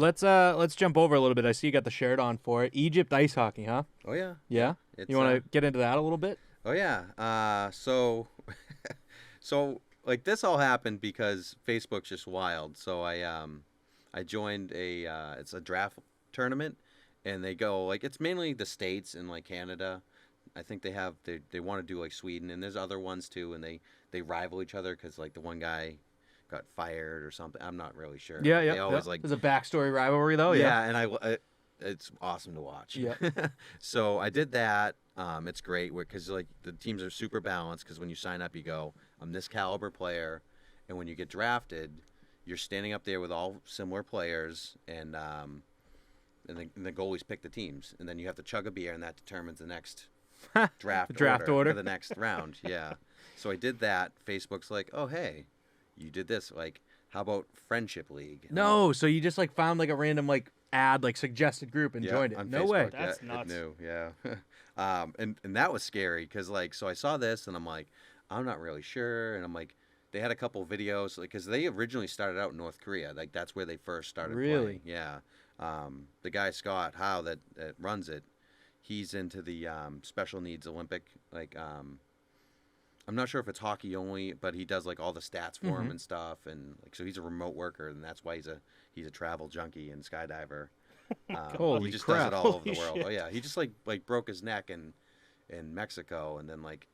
But let's jump over a little bit. I see you got the shirt on for it. Egypt ice hockey, huh? Oh yeah. Yeah. You want to get into that a little bit? Oh yeah. So so like this all happened because Facebook's just wild. So I joined it's a draft tournament, and they go like it's mainly the States and like Canada. I think they want to do like Sweden, and there's other ones too, and they rival each other because like the one guy got fired or something. I'm not really sure. Yeah, They always There's a backstory rivalry though. Yeah. and it's awesome to watch. Yeah. So I did that. It's great because like the teams are super balanced because when you sign up, you go, I'm this caliber player, and when you get drafted, you're standing up there with all similar players, and the goalies pick the teams, and then you have to chug a beer, and that determines the next draft order for the next round. Yeah. So I did that. Facebook's like, oh hey, you did this. Like, how about Friendship League? No, so you just like found like a random like ad like suggested group and joined it. On No Facebook. way. That's nuts. It knew, yeah. And that was scary because like so I saw this and I'm like I'm not really sure, and I'm like they had a couple videos like because they originally started out in North Korea, like that's where they first started Really? playing. Yeah. The guy Scott Howe that runs it, he's into the special needs Olympic like I'm not sure if it's hockey only, but he does like all the stats for him and stuff, and like so he's a remote worker, and that's why he's a travel junkie and skydiver. Holy he just crap. does it all over Holy the world. shit. Oh yeah, he just like broke his neck in Mexico, and then like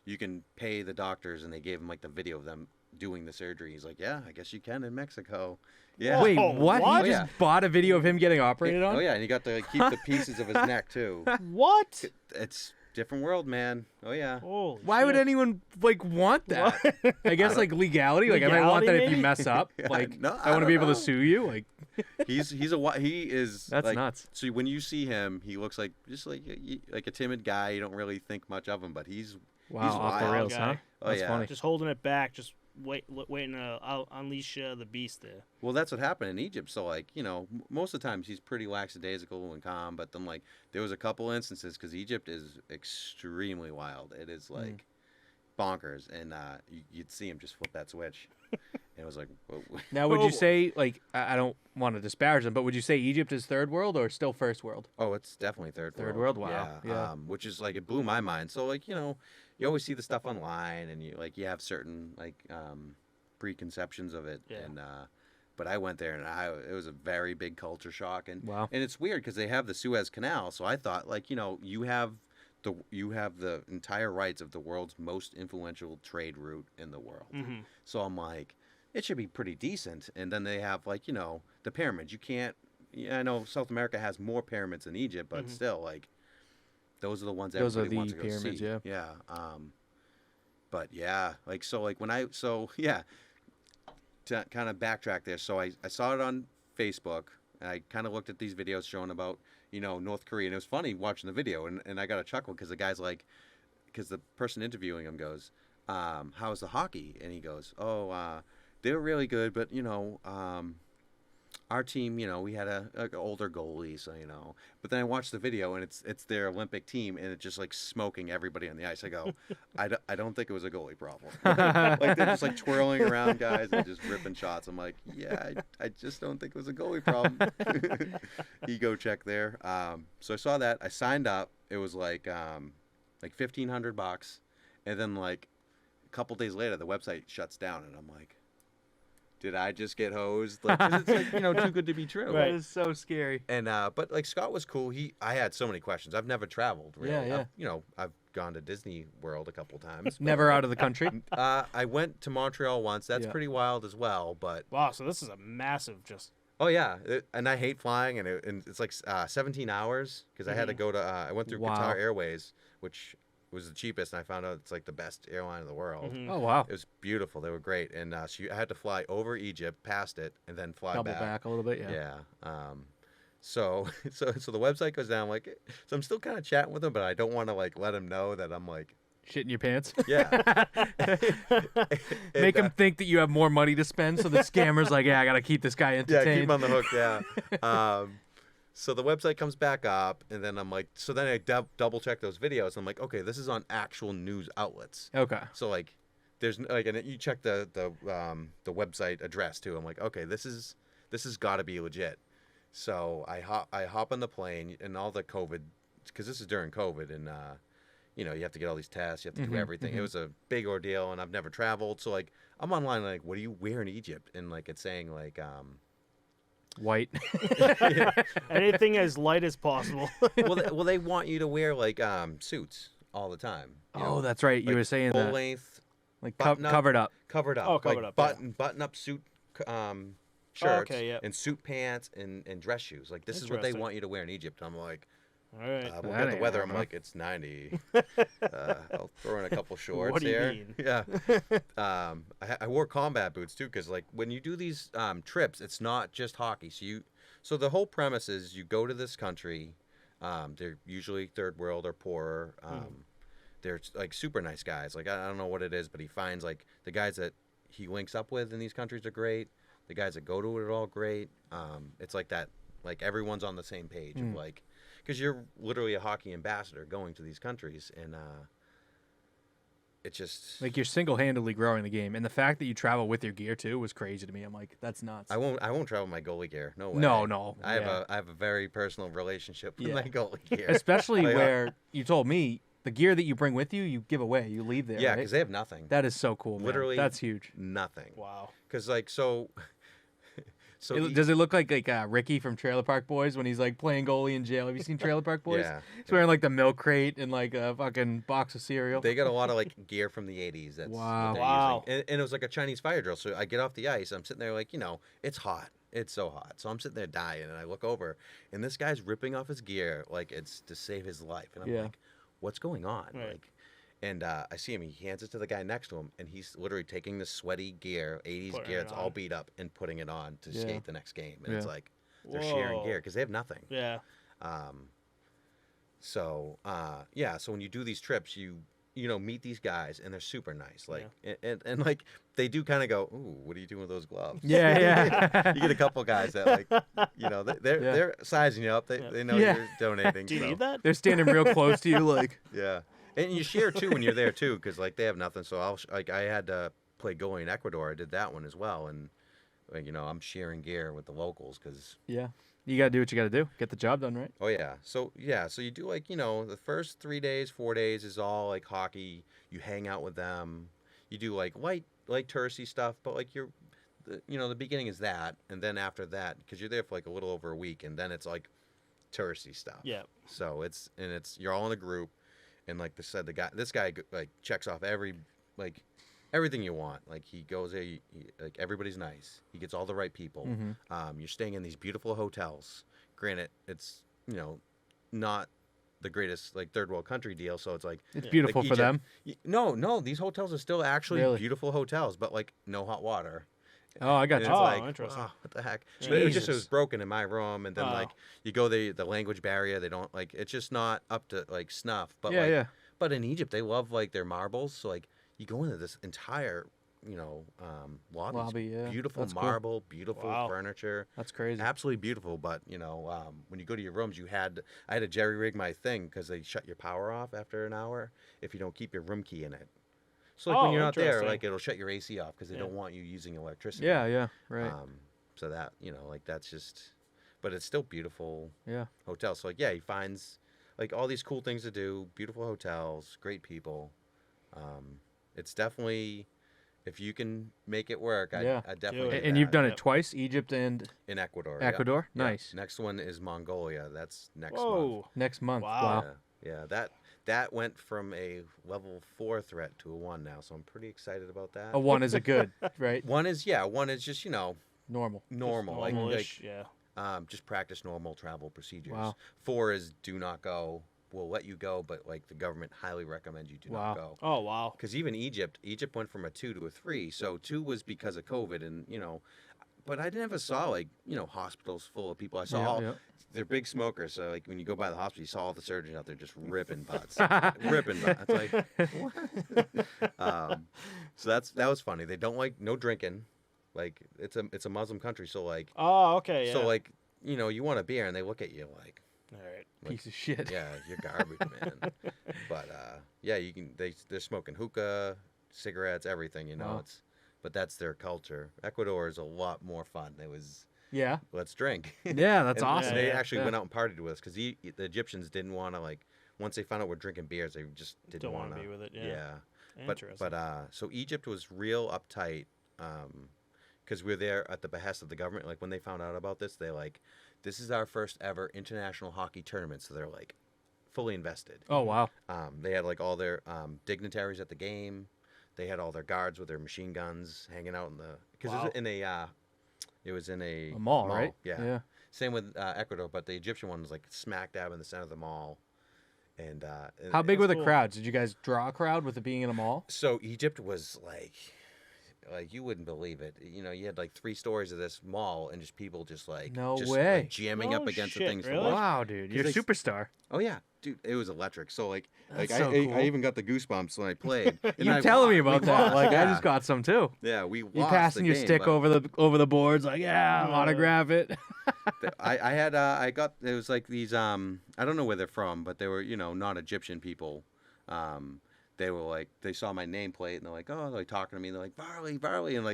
you can pay the doctors, and they gave him like the video of them doing the surgery. He's like, yeah, I guess you can in Mexico. Yeah. Wait, Oh, what? what? He just Yeah. bought a video of him getting operated on? Oh yeah, and he got to like, keep the pieces of his neck too. What? It's different world, man. Oh yeah. Holy Why would shit. anyone like want that? I guess like legality. Like I might want Legality, that if you maybe? mess up. Yeah, Like no, I want to don't be able know. to sue you. Like He is That's like, nuts. So when you see him, he looks like just like a timid guy. You don't really think much of him, but he's wow, he's off the wild rails, guy. huh? Oh, That's yeah. funny. Just holding it back, just waiting to unleash the beast there. well. That's what happened in Egypt. So like most of the times he's pretty lackadaisical and calm, but then like there was a couple instances because Egypt is extremely wild. It is like bonkers, and you'd see him just flip that switch. And it was like, whoa. Now, would you Oh. say like I don't want to disparage them, but would you say Egypt is third world or still first world? Oh, it's definitely third Third world. world? Wow. Yeah. Yeah. Which is like it blew my mind. So like you always see the stuff online, and you have certain like preconceptions of it. Yeah. And but I went there, and it was a very big culture shock. And Wow. and it's weird because they have the Suez Canal. So I thought like you have the entire rights of the world's most influential trade route in the world. Mm-hmm. So I'm like, it should be pretty decent. And then they have like, the pyramids. You can't, I know South America has more pyramids than Egypt, but still like, those are the ones Those are everybody wants the to go pyramids, see. yeah. Yeah. But yeah, like, to kind of backtrack there. So I saw it on Facebook, and I kind of looked at these videos showing about, North Korea. And it was funny watching the video, and I got a chuckle because the guy's like, because the person interviewing him goes, how's the hockey? And he goes, they were really good, but our team, we had a older goalie, so But then I watched the video, and it's their Olympic team, and it's just like smoking everybody on the ice. I go, I don't think it was a goalie problem. Like they're just like twirling around guys and just ripping shots. I'm like, yeah, I just don't think it was a goalie problem. Ego check there. So I saw that. I signed up. It was like $1,500, and then like a couple days later, the website shuts down, and I'm like, did I just get hosed? Like, 'cause it's like, too good to be true. That is so scary. And but like Scott was cool. I had so many questions. I've never traveled really. Yeah. I've gone to Disney World a couple times. Never out of the country. I went to Montreal once. That's Yeah. pretty wild as well. But Wow, so this is a massive just. oh yeah, and I hate flying, and it's like 17 hours because I had to go to. I went through Wow. Qatar Airways, which was the cheapest, and I found out it's like the best airline in the world. Mhm. Oh wow. It was beautiful. They were great, and so I had to fly over Egypt, past it, and then fly Double back a little bit. Yeah. Yeah. So the website goes down. Like, so I'm still kind of chatting with him, but I don't want to like let him know that I'm like, Shit in your pants. yeah. Make And, him think that you have more money to spend, so the scammer's like, yeah, I gotta keep this guy yeah, entertained. keep him on the hook. Yeah. So the website comes back up, and then I'm like, so then I double check those videos. And I'm like, okay, this is on actual news outlets. Okay. So like, there's like, and you check the website address too. I'm like, okay, this has got to be legit. So I hop on the plane and all the COVID, because this is during COVID, and you have to get all these tests, you have to do everything. It was a big ordeal, and I've never traveled, so like I'm online like, what do you wear in Egypt? And like it's saying like White. Anything as light as possible. well they want you to wear like suits all the time. Oh, that's right. You like were saying full that. length, Like button up. covered up. covered up, Oh, covered like up, yeah. button up suit shirts okay, yeah. and suit pants and dress shoes. Like this is what they Interesting. want you to wear in Egypt. I'm like, All right. we'll That get the ain't weather. I'm happening. like, it's 90. I'll throw in a couple shorts What do you here. mean? Yeah. I wore combat boots too, because like when you do these trips, it's not just hockey. So the whole premise is you go to this country. They're usually third world or poorer. They're like super nice guys. Like I don't know what it is, but he finds like the guys that he links up with in these countries are great. The guys that go to it are all great. It's like that. Like everyone's on the same page of like, because you're literally a hockey ambassador going to these countries, and it's just Like you're single-handedly growing the game, and the fact that you travel with your gear too was crazy to me. I'm like, that's nuts. I won't travel my goalie gear. No way. No. I have a very personal relationship with Yeah. my goalie gear. Especially Like, where you told me the gear that you bring with you, you give away. You leave there. yeah, right? because they have nothing. That is so cool. Man. Literally that's huge. Nothing. Wow. Because like so. Does it look like Ricky from Trailer Park Boys when he's like playing goalie in jail? Have you seen Trailer Park Boys? Yeah. He's wearing like the milk crate and like a fucking box of cereal. They got a lot of like gear from the 80s. That's Wow. what they're Wow. using. And it was like a Chinese fire drill. So I get off the ice. I'm sitting there like, it's hot. It's so hot. So I'm sitting there dying. And I look over and this guy's ripping off his gear like it's to save his life. And I'm Yeah. like, what's going on? Right. Like, and I see him. He hands it to the guy next to him. And he's literally taking the sweaty gear, 80s Putting gear. it It's all on. beat up and putting it on to Yeah. skate the next game. And it's Yeah. like they're sharing Whoa. gear because they have nothing. Yeah. So when you do these trips, you meet these guys and they're super nice. Like and like they do kind of go, ooh, what are you doing with those gloves? Yeah. You get a couple guys that like they're sizing you up. They know Yeah. you're donating. Do you so, need that? They're standing real close to you, like. Yeah, and you share too when you're there too, because like they have nothing. So I had to play goalie in Ecuador. I did that one as well, and like, I'm sharing gear with the locals because. Yeah. You gotta do what you gotta do. Get the job done, right? Oh yeah. So you do like, the first 3 days, 4 days is all like hockey. You hang out with them. You do like light touristy stuff, but like the beginning is that, and then after that, because you're there for like a little over a week, and then it's like touristy stuff. Yeah. So you're all in a group, and like this guy like checks off everything you want. Like he goes there, like everybody's nice. He gets all the right people. You're staying in these beautiful hotels. Granted, it's not the greatest like third world country deal, so it's like It's beautiful like for them. No, these hotels are still actually Really? beautiful hotels, but like no hot water. Oh, I got And you. it's Oh, like, interesting. wow, what the heck? Yeah. But it was Jesus. broken in my room, and then Oh. like you go the language barrier. They don't like it's just not up to like snuff. But Yeah, like, yeah. But in Egypt, they love like their marbles. So like you go into this entire Lobby, yeah. beautiful That's cool. marble, beautiful Wow. furniture. That's crazy. Absolutely beautiful, but when you go to your rooms, I had to jerry rig my thing because they shut your power off after an hour if you don't keep your room key in it. So like when Oh, you're not there, interesting. like it'll shut your AC off because they Yeah. don't want you using electricity. Yeah, right. So that like that's just, but it's still beautiful Yeah. hotel. So like he finds like all these cool things to do, beautiful hotels, great people. It's definitely. If you can make it work, Yeah. I definitely. Do it. do And you've that. done it Yep. twice, Egypt and In Ecuador. yeah. Ecuador? Yeah. Nice. Next one is Mongolia. That's next month. Whoa. next month. Wow. Yeah. That went from a level 4 threat to a 1 now, so I'm pretty excited about that. A 1 is a good, right? One is just Normal. normal, like Normal-ish, yeah. just practice normal travel procedures. Wow. 4 is do not go. We'll let you go, but like the government highly recommends you do Wow. not go. Oh, wow. Because even Egypt went from a 2 to a 3. So 2 was because of COVID, and but I never saw like hospitals full of people. I saw Yeah. they're big smokers. So like when you go by the hospital, you saw all the surgeons out there just ripping butts, ripping butts. It's like what? So that was funny. They don't like no drinking. Like it's a Muslim country, so like Oh, okay, yeah. so like you want a beer and they look at you like. All right. Piece of shit. Yeah, you're garbage, man. But they're smoking hookah, cigarettes, everything. Wow. But that's their culture. Ecuador is a lot more fun. Yeah. let's drink. Yeah, that's And awesome. They Yeah, actually yeah. went out and partied with us because the Egyptians didn't want to once they found out we're drinking beers, they just didn't Don't want want to to be with it. Yeah. But Interesting. so Egypt was real uptight because we were there at the behest of the government. Like when they found out about this, this is our first ever international hockey tournament. So they're fully invested. Oh wow. They had all their dignitaries at the game. They had all their guards with their machine guns hanging out in the because Wow. it was in a mall, right? Yeah. Same with Ecuador, but the Egyptian one was smack dab in the center of the mall. And How big were the cool. crowds? Did you guys draw a crowd with it being in a mall? So Egypt was you wouldn't believe it. You had 3 stories of this mall and just people No just, way. jamming No up against the shit, things. really? To watch. Wow, dude, you're a they- superstar. Oh yeah, dude, it was electric. So That's I so cool. even got the goosebumps when I played. And You I telling me wa- about we that? lost, Like yeah. I just got some too. Yeah, we You lost passing the your game, stick but over the boards, like yeah, autograph it. I got it was these I don't know where they're from, but they were not Egyptian people. They were they saw my nameplate and they're talking to me. They're like Varley, and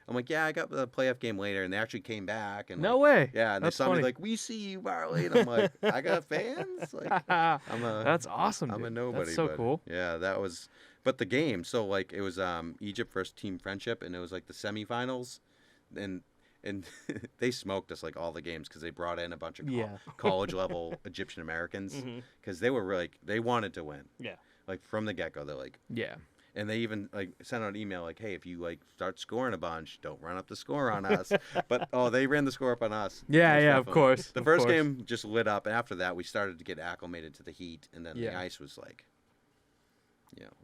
I'm like, yeah, I got the playoff game later, and they actually came back and No way. yeah, and That's they saw funny. me we see you, Varley, and I'm like, I got fans. That's awesome. I'm a dude. nobody. That's so but, cool. Yeah, that was. But the game, so it was Egypt versus Team Friendship, and it was the semifinals, and they smoked us all the games because they brought in a bunch of Yeah. college level Egyptian Americans Mhm. because they were really they wanted to win. Yeah. From the get go, they're Yeah. and they even sent out an email hey, if you start scoring a bunch, don't run up the score on us. But they ran the score up on us. Yeah, most yeah, of definitely. course. The of first course. game just lit up, and after that, we started to get acclimated to the heat, and then the Yeah. ice was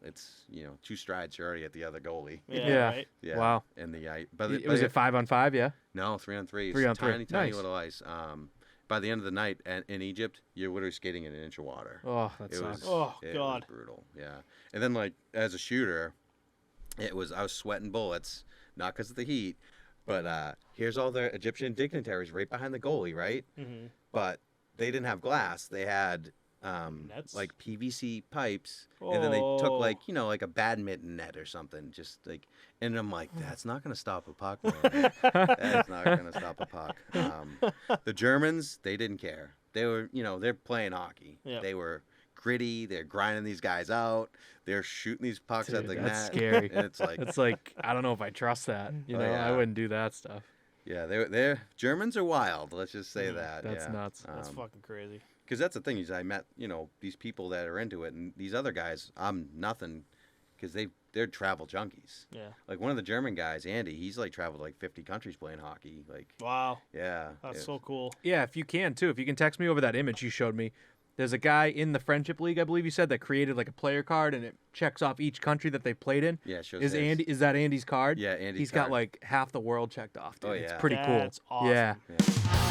it's 2 strides, you're already at the other goalie. Yeah. Yeah. Right. Yeah. Wow. And the ice, but Was it 5-on-5? Yeah. no 3-on-3. 3-on-3. Tiny Nice. little ice. By the end of the night, in Egypt, you're literally skating in an inch of water. Oh, that It sucks. was, Oh, it God. was brutal. Yeah. And then as a shooter, I was sweating bullets, not because of the heat, but here's all the Egyptian dignitaries right behind the goalie, right? Mm-hmm. But they didn't have glass. They had Nets? PVC pipes, and then they took Oh. a badminton net or something, just and I'm like, that's not gonna stop a puck, man. That's not gonna stop a puck. The Germans, they didn't care. They were, they're playing hockey. Yeah. They were gritty. They're grinding these guys out. They're shooting these pucks Dude, at the that's net. scary. And it's It's I don't know if I trust that. You know, yeah. I wouldn't do that stuff. yeah, they're Germans are wild. Let's just say Mm, that. That's yeah. nuts. That's fucking crazy. Because that's the thing is I met these people that are into it, and these other guys I'm nothing because they're travel junkies. Yeah. One of the German guys, Andy, he's traveled 50 countries playing hockey. Wow. Yeah, That's so cool. Yeah, if you can too. If you can text me over that image you showed me. There's a guy in the Friendship League, I believe you said, that created a player card and it checks off each country that they played in. Yeah, it shows Is his. Is that Andy's card? Yeah, Andy's He's card. got half the world checked off, dude. Oh, It's yeah. pretty cool. That's awesome. Yeah. Yeah.